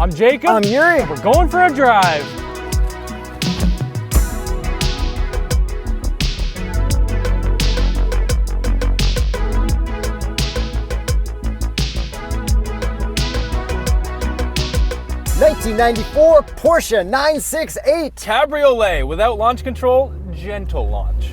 I'm Jacob. I'm Yuri. We're going for a drive. '94 Porsche 968. Cabriolet without launch control, gentle launch.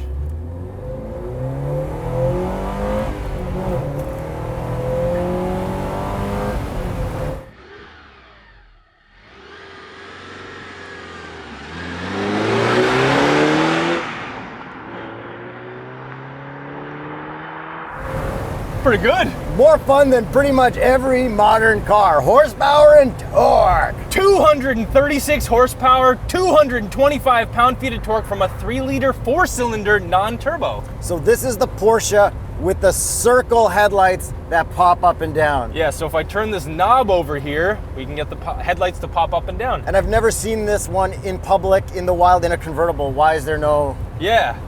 Pretty good. More fun than pretty much every modern car. Horsepower and torque. 236 horsepower, 225 pound-feet of torque from a 3-liter 4-cylinder non-turbo. So this is the Porsche with the circle headlights that pop up and down. Yeah, so if I turn this knob over here, we can get the headlights to pop up and down. And I've never seen this one in public, in the wild, in a convertible. Why is there no... Yeah,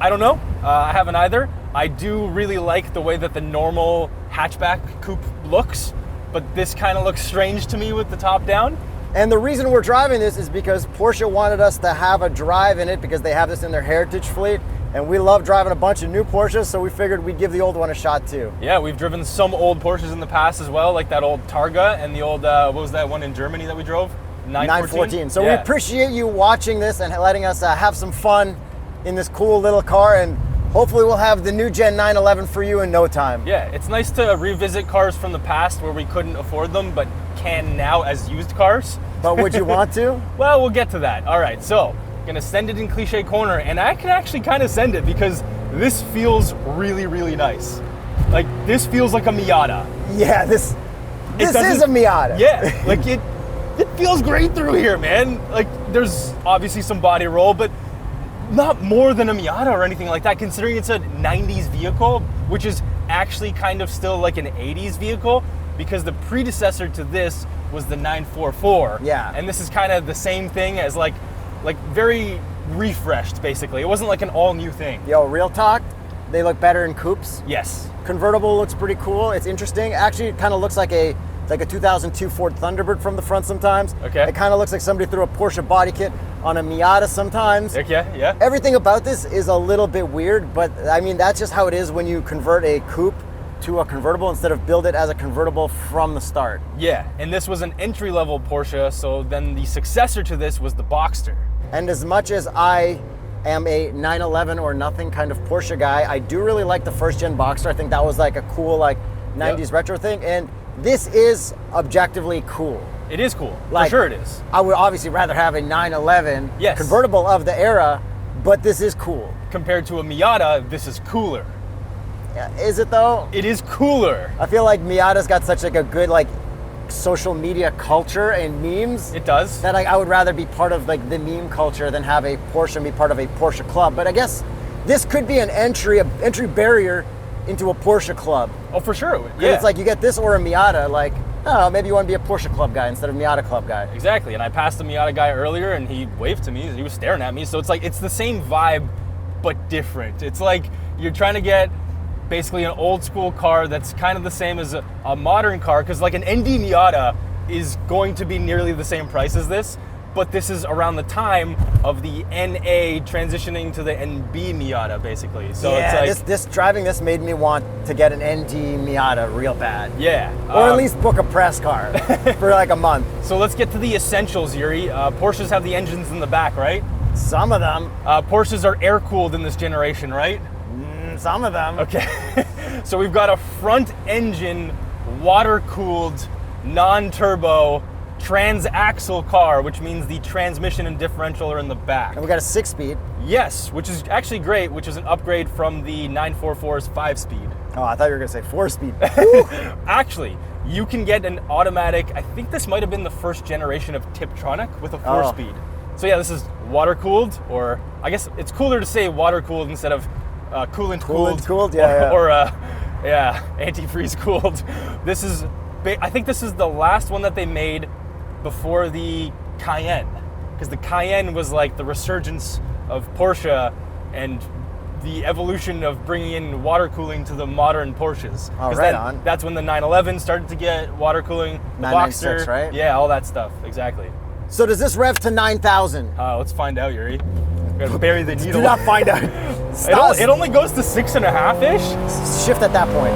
I don't know. I haven't either. I do really like the way that the normal hatchback coupe looks, but this kind of looks strange to me with the top down. And the reason we're driving this is because Porsche wanted us to have a drive in it because they have this in their heritage fleet. And we love driving a bunch of new Porsches, so we figured we'd give the old one a shot too. Yeah, we've driven some old Porsches in the past as well, like that old Targa and the old, what was that one in Germany that we drove? 914. So yeah. We appreciate you watching this and letting us have some fun in this cool little car, and hopefully we'll have the new Gen 911 for you in no time. Yeah, it's nice to revisit cars from the past where we couldn't afford them, but can now as used cars. But would you want to? Well, we'll get to that. All right, so gonna send it in Cliche Corner, and I can actually kind of send it because this feels really, really nice. Like, this feels like a Miata. Yeah, this is a Miata. Yeah, like it feels great through here, man. Like, there's obviously some body roll, but not more than a Miata or anything like that, considering it's a 90s vehicle, which is actually kind of still like an 80s vehicle, because the predecessor to this was the 944. Yeah. And this is kind of the same thing as like very refreshed, basically. It wasn't like an all-new thing. Yo, real talk, they look better in coupes. Yes. Convertible looks pretty cool. It's interesting. Actually, it kind of looks like a 2002 Ford Thunderbird from the front sometimes. Okay. It kind of looks like somebody threw a Porsche body kit on a Miata sometimes. Yeah. Everything about this is a little bit weird, but I mean, that's just how it is when you convert a coupe to a convertible instead of build it as a convertible from the start. Yeah, and this was an entry-level Porsche, so then the successor to this was the Boxster. And as much as I am a 911 or nothing kind of Porsche guy, I do really like the first gen Boxster. I think that was like a cool 90s retro thing, and this is objectively cool. It is cool, for sure it is. I would obviously rather have a 911 convertible of the era, but this is cool. Compared to a Miata, this is cooler. Is it though? It is cooler. I feel like Miata's got such a good social media culture and memes. It does. That I would rather be part of the meme culture than have a Porsche and be part of a Porsche club. But I guess this could be an entry barrier into a Porsche club. Oh, for sure. Yeah. It's like you get this or a Miata, maybe you want to be a Porsche club guy instead of Miata club guy. Exactly. And I passed a Miata guy earlier and he waved to me. He was staring at me. So it's the same vibe, but different. It's like you're trying to get basically an old school car that's kind of the same as a modern car, because like an ND Miata is going to be nearly the same price as this, but this is around the time of the NA transitioning to the NB Miata, basically. So yeah, it's like driving this made me want to get an ND Miata real bad. Yeah. Or at least book a press car for a month. So let's get to the essentials, Yuri. Porsches have the engines in the back, right? Some of them. Porsches are air-cooled in this generation, right? Some of them. Okay. So we've got a front engine, water-cooled, non-turbo, transaxle car, which means the transmission and differential are in the back. And we got a 6-speed. Yes, which is actually great, which is an upgrade from the 944's 5-speed. Oh, I thought you were going to say 4-speed. Actually, you can get an automatic, I think this might have been the first generation of Tiptronic with a 4-speed. So yeah, this is water-cooled, or I guess it's cooler to say water-cooled instead of coolant-cooled. Yeah. Antifreeze cooled. This is, I think this is the last one that they made before the Cayenne, because the Cayenne was like the resurgence of Porsche, and the evolution of bringing in water cooling to the modern Porsches. Oh, right on. That's when the 911 started to get water cooling. The 996, Boxster, right? Yeah, all that stuff. Exactly. So does this rev to 9,000? Let's find out, Yuri. Gotta bury the needle. Do not find out. It only goes to 6.5-ish. Shift at that point.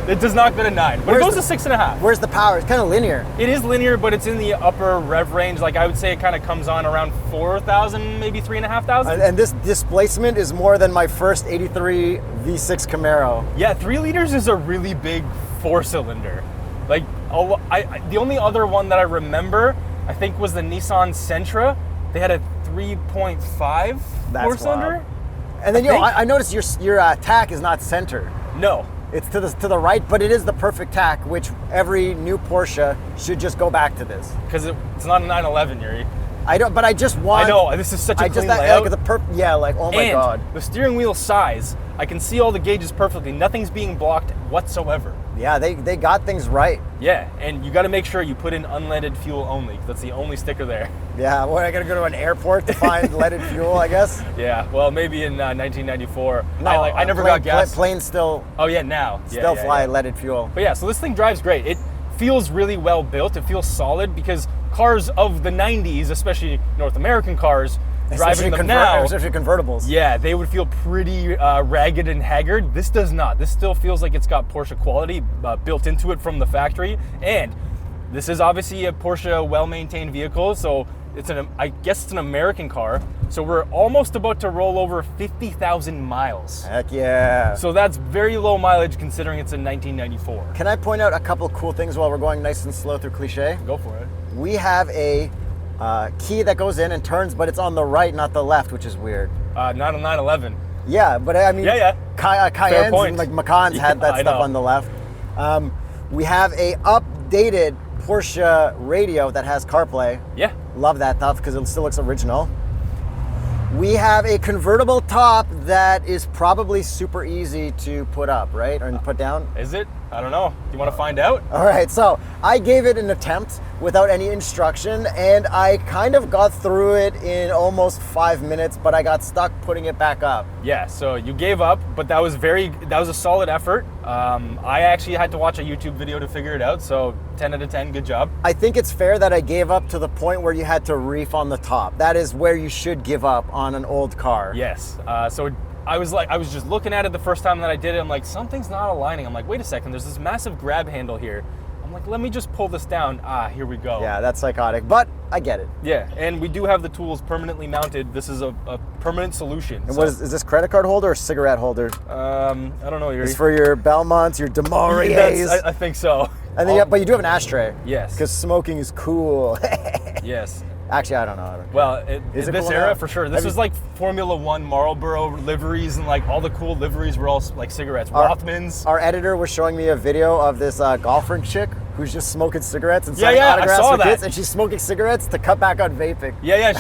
It does not go to 9, but it goes to 6.5. Where's the power? It's kind of linear. It is linear, but it's in the upper rev range. Like I would say, it kind of comes on around 4,000, maybe 3,500. And this displacement is more than my first 83 V6 Camaro. Yeah, 3 liters is a really big 4-cylinder. Like the only other one that I remember, I think, was the Nissan Sentra. They had a 3.5 4-cylinder. Wild. And then I noticed your tack is not center. No. It's to the right, but it is the perfect tack, which every new Porsche should just go back to this. Because it's not a 911, Yuri. But I just want. I know, this is such a clean layout. Oh my God. The steering wheel size, I can see all the gauges perfectly. Nothing's being blocked whatsoever. Yeah, they got things right. Yeah, and you got to make sure you put in unleaded fuel only. That's the only sticker there. Yeah, I gotta go to an airport to find leaded fuel, I guess. Yeah, well, maybe in 1994. No, I never got gas. Planes still. Oh yeah, now Still fly leaded fuel. But yeah, so this thing drives great. It feels really well built. It feels solid because cars of the 90s, especially North American cars, driving them now, especially convertibles. Yeah, they would feel pretty ragged and haggard. This does not. This still feels like it's got Porsche quality built into it from the factory. And this is obviously a Porsche well-maintained vehicle, so I guess it's an American car. So we're almost about to roll over 50,000 miles. Heck yeah. So that's very low mileage considering it's a 1994. Can I point out a couple cool things while we're going nice and slow through cliche? Go for it. We have a key that goes in and turns, but it's on the right, not the left, which is weird. Not a 911. Yeah, but I mean, Cayennes point. and like Macans had that stuff on the left. We have a updated Porsche radio that has CarPlay. Yeah. Love that stuff because it still looks original. We have a convertible top that is probably super easy to put up, right? Or put down. Is it? I don't know. Do you want to find out? All right, so I gave it an attempt without any instruction, and I kind of got through it in almost 5 minutes, but I got stuck putting it back up. Yeah, so you gave up, but that was a solid effort. I actually had to watch a YouTube video to figure it out, so 10 out of 10, good job. I think it's fair that I gave up to the point where you had to reef on the top. That is where you should give up on an old car. Yes, so I was just looking at it the first time that I did it. I'm like, something's not aligning. I'm like, wait a second, there's this massive grab handle here. I'm like, let me just pull this down. Here we go. Yeah, that's psychotic, but I get it. Yeah, and we do have the tools permanently mounted. This is a permanent solution. And is this credit card holder or cigarette holder? I don't know, Yuri. It's for your Belmonts, your DeMauriers. I think so. And then, but you do have an ashtray. Yes. Because smoking is cool. Yes. Actually, I don't know. Well, in this cool era, now? for sure. This was like Formula One Marlboro liveries, and like all the cool liveries were all like cigarettes. Rothmans. Our editor was showing me a video of this golfer chick who's just smoking cigarettes and signing I autographs saw for that. kids, and she's smoking cigarettes to cut back on vaping. Yeah,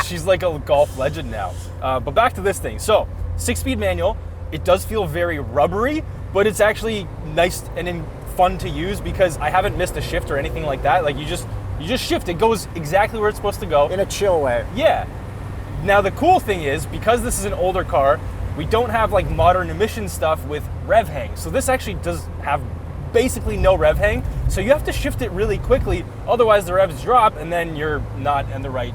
she's like a golf legend now. But back to this thing. So, 6-speed manual. It does feel very rubbery, but it's actually nice and fun to use because I haven't missed a shift or anything like that. Like you just shift. It goes exactly where it's supposed to go. In a chill way. Yeah. Now the cool thing is, because this is an older car, we don't have like modern emission stuff with rev hang. So this actually does have basically no rev hang. So you have to shift it really quickly. Otherwise the revs drop and then you're not in the right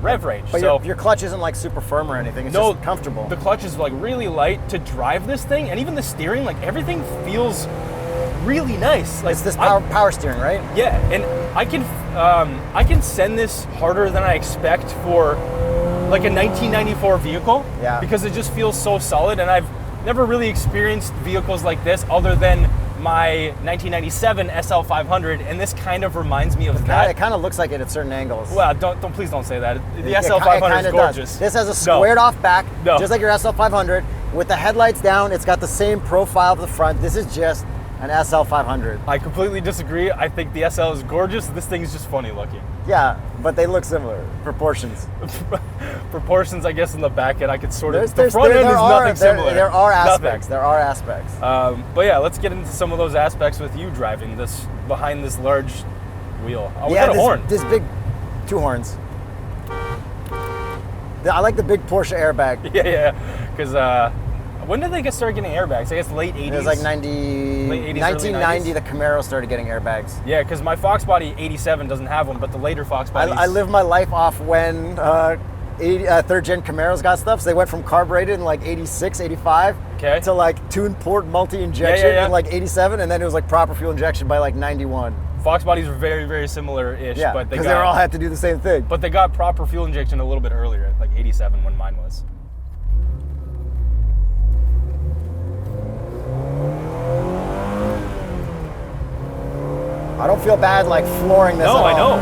rev range. But so your clutch isn't like super firm or anything. It's just comfortable. The clutch is like really light to drive this thing. And even the steering, like everything feels really nice. Like it's this power steering, right? Yeah, and I can send this harder than I expect for like a 1994 vehicle. Yeah. Because it just feels so solid, and I've never really experienced vehicles like this other than my 1997 SL500, and this kind of reminds me of that. It kind of looks like it at certain angles. Well, please don't say that. The SL500 is gorgeous. Does. This has a squared off back, No. just like your SL500. With the headlights down, it's got the same profile to the front. This is just an SL500. I completely disagree. I think the SL is gorgeous. This thing is just funny looking. Yeah, but they look similar. Proportions. Proportions, I guess, in the back end, I could sort of... The front end is nothing similar. There are aspects. Nothing. There are aspects. But yeah, let's get into some of those aspects with you driving this behind this large wheel. Oh, we got a horn. This big, 2 horns. I like the big Porsche airbag. Yeah, because when did they start getting airbags? I guess late 80s. It was like 90, late 80s, 1990, the Camaro started getting airbags. Yeah, because my Fox Body 87 doesn't have one, but the later Fox Bodies. I live my life off when third gen Camaros got stuff. So they went from carbureted in like 86, 85 to like tune port multi-injection in like 87, and then it was like proper fuel injection by like 91. Fox Bodies were very, very similar-ish, but because they all had to do the same thing. But they got proper fuel injection a little bit earlier, like 87 when mine was. I don't feel bad like flooring this. No, I know.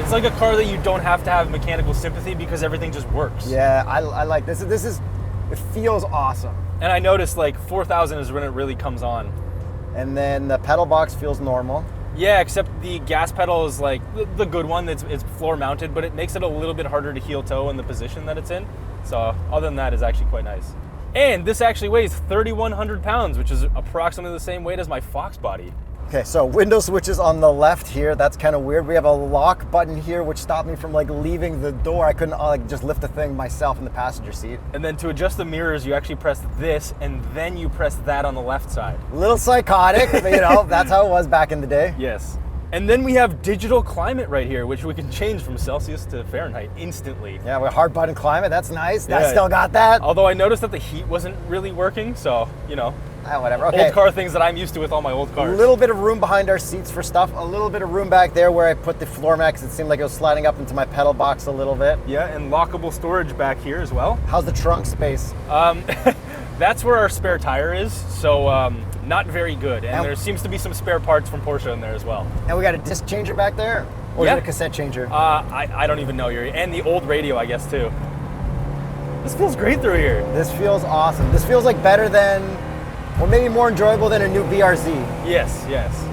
It's like a car that you don't have to have mechanical sympathy because everything just works. Yeah, I like this. It feels awesome. And I noticed like 4,000 is when it really comes on. And then the pedal box feels normal. Yeah, except the gas pedal is like the good one. It's floor mounted, but it makes it a little bit harder to heel toe in the position that it's in. So other than that, it's actually quite nice. And this actually weighs 3,100 pounds, which is approximately the same weight as my Fox Body. Okay, so window switches on the left here. That's kind of weird. We have a lock button here, which stopped me from like leaving the door. I couldn't just lift the thing myself in the passenger seat. And then to adjust the mirrors, you actually press this, and then you press that on the left side. A little psychotic, but that's how it was back in the day. Yes. And then we have digital climate right here, which we can change from Celsius to Fahrenheit instantly. Yeah, with hard button climate, that's nice. I still got that. Although I noticed that the heat wasn't really working, so, whatever. Okay. Old car things that I'm used to with all my old cars. A little bit of room behind our seats for stuff. A little bit of room back there where I put the floor mat, 'cause it seemed like it was sliding up into my pedal box a little bit. Yeah, and lockable storage back here as well. How's the trunk space? That's where our spare tire is, so not very good. And there seems to be some spare parts from Porsche in there as well. And we got a disc changer back there? Or is it a cassette changer? I don't even know, Yuri. And the old radio, I guess, too. This feels great through here. This feels awesome. This feels like better than, or maybe more enjoyable than a new BRZ. Yes, yes.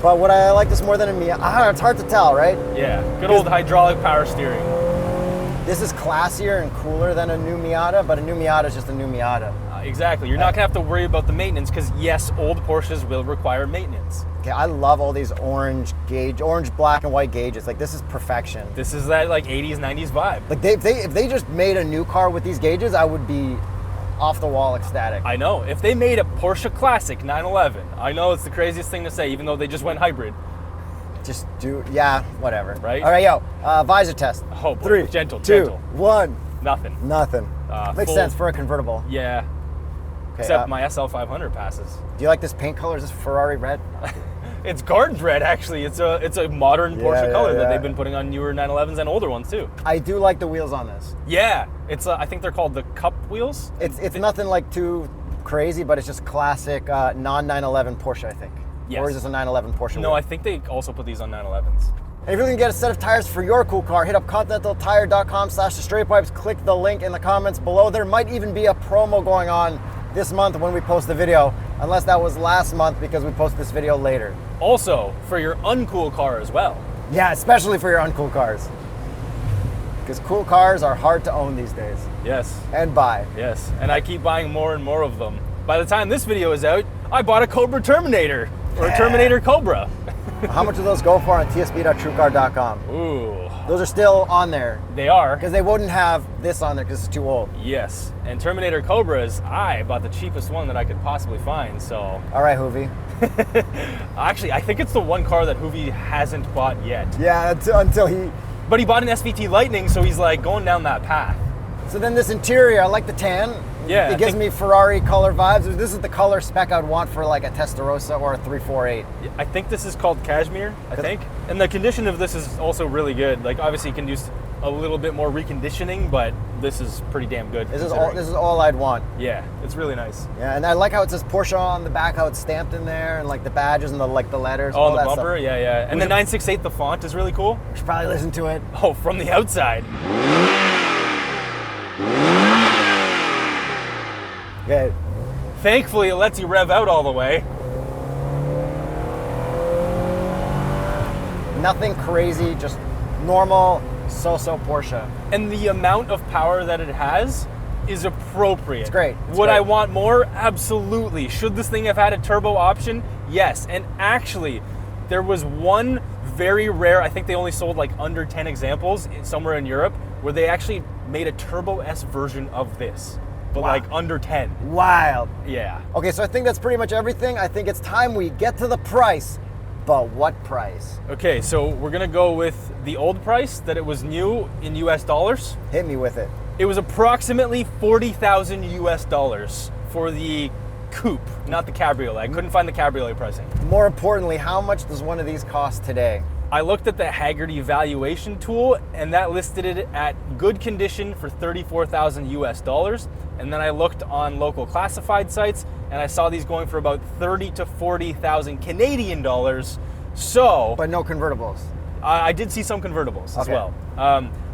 But would I like this more than a Miata? It's hard to tell, right? Yeah, good old hydraulic power steering. This is classier and cooler than a new Miata, but a new Miata is just a new Miata. Exactly. You're not going to have to worry about the maintenance because, yes, old Porsches will require maintenance. Okay, I love all these orange, black, and white gauges. Like, this is perfection. This is that, like, 80s, 90s vibe. Like, if they just made a new car with these gauges, I would be off the wall ecstatic. I know. If they made a Porsche Classic 911, I know it's the craziest thing to say, even though they just went hybrid. Just whatever. Right? All right, visor test. Oh, boy. 3, gentle. 1. Nothing. Makes sense for a convertible. Yeah. Okay, Except my SL500 passes. Do you like this paint color? Is this Ferrari red? It's Gardens red, actually. It's a modern Porsche color that they've been putting on newer 911s and older ones too. I do like the wheels on this. Yeah, it's I think they're called the Cup wheels. It's nothing like too crazy, but it's just classic non-911 Porsche, I think. Yes. Or is this a 911 Porsche? No, I think they also put these on 911s. And if you're looking to get a set of tires for your cool car, hit up continentaltire.com/TheStraightPipes. Click the link in the comments below. There might even be a promo going on this month when we post the video, unless that was last month because we post this video later. Also, for your uncool car as well. Yeah, especially for your uncool cars. Because cool cars are hard to own these days. Yes. And buy. Yes, and I keep buying more and more of them. By the time this video is out, I bought a Cobra Terminator, or a Terminator Cobra. How much do those go for on tsb.truecar.com? Ooh. Those are still on there. They are. Because they wouldn't have this on there because it's too old. Yes, and Terminator Cobras, I bought the cheapest one that I could possibly find, so. All right, Hoovy. Actually, I think it's the one car that Hoovy hasn't bought yet. Yeah, until he... But he bought an SVT Lightning, so he's like going down that path. So then this interior, I like the tan. Yeah. It gives me Ferrari color vibes. This is the color spec I'd want for like a Testarossa or a 348. I think this is called Cashmere, I think. And the condition of this is also really good. Like obviously you can use a little bit more reconditioning, but this is pretty damn good. This is all I'd want. Yeah, it's really nice. Yeah, and I like how it says Porsche on the back, how it's stamped in there, and like the badges and the letters. Oh, all the that bumper, stuff. yeah. And the 968, the font is really cool. We should probably listen to it. Oh, from the outside. Okay. Thankfully, it lets you rev out all the way. Nothing crazy, just normal so-so Porsche. And the amount of power that it has is appropriate. It's great. Would I want more? Absolutely. Should this thing have had a turbo option? Yes. And actually, there was one very rare. I think they only sold like under 10 examples somewhere in Europe, where they actually made a Turbo S version of this, but Wow. like under 10. Wild. Yeah. Okay, so I think that's pretty much everything. I think it's time we get to the price. But what price? Okay, so we're gonna go with the old price that it was new in US dollars. Hit me with it. It was approximately 40,000 US dollars for the coupe, not the cabriolet. I couldn't find the cabriolet pricing. More importantly, how much does one of these cost today? I looked at the Haggerty valuation tool, and that listed it at good condition for 34,000 US dollars. And then I looked on local classified sites, and I saw these going for about 30 to 40,000 Canadian dollars. So, But no convertibles. I did see some convertibles as Okay. well.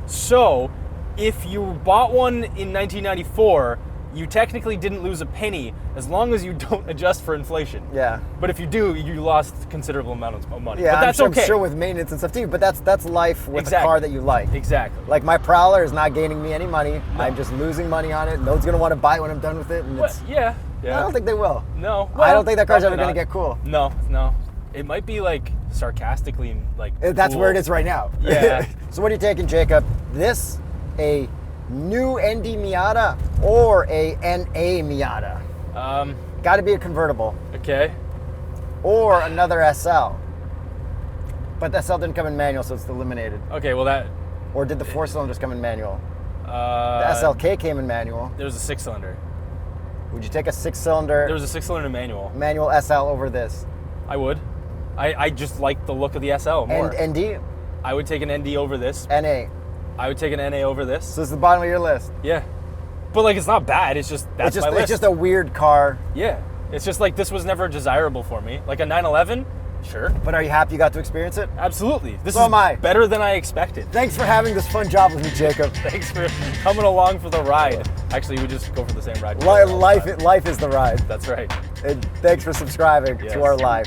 So, if you bought one in 1994, you technically didn't lose a penny as long as you don't adjust for inflation. Yeah. But if you do, you lost considerable amounts of money. Yeah, but that's I'm okay. sure with maintenance and stuff too. But that's life with Exactly. a car that you like. Exactly. Like my Prowler is not gaining me any money. I'm just losing money on it. No one's gonna want to buy it when I'm done with it. And Well, it's, yeah. I don't think they will. No. I don't think that car's ever probably gonna not. get cool. No. It might be like sarcastically like. That's cool. where it is right now. Yeah. So what are you taking, Jacob? This, a new ND Miata or a NA Miata? Got to be a convertible Okay. or another SL. But the SL didn't come in manual, so it's eliminated. Okay. Well, that. Or did the 4 cylinders come in manual? The The SLK came in manual. There was a 6-cylinder. Would you take a 6-cylinder There was a 6-cylinder manual. manual SL over this? I would. I just like the look of the SL more. And ND, I would take an ND over this. NA. I would take an NA over this. So this is the bottom of your list. Yeah. But like, it's not bad. It's just that's my list. It's just a weird car. Yeah. It's just like this was never desirable for me. Like a 911, sure, But are you happy you got to experience it? absolutely. This So is am I. better than I expected. Thanks for having this fun job with me, Jacob. Thanks for coming along for the ride. Actually, we just go for the same ride. Life is the ride. That's right. And thanks for subscribing Yes. to our live.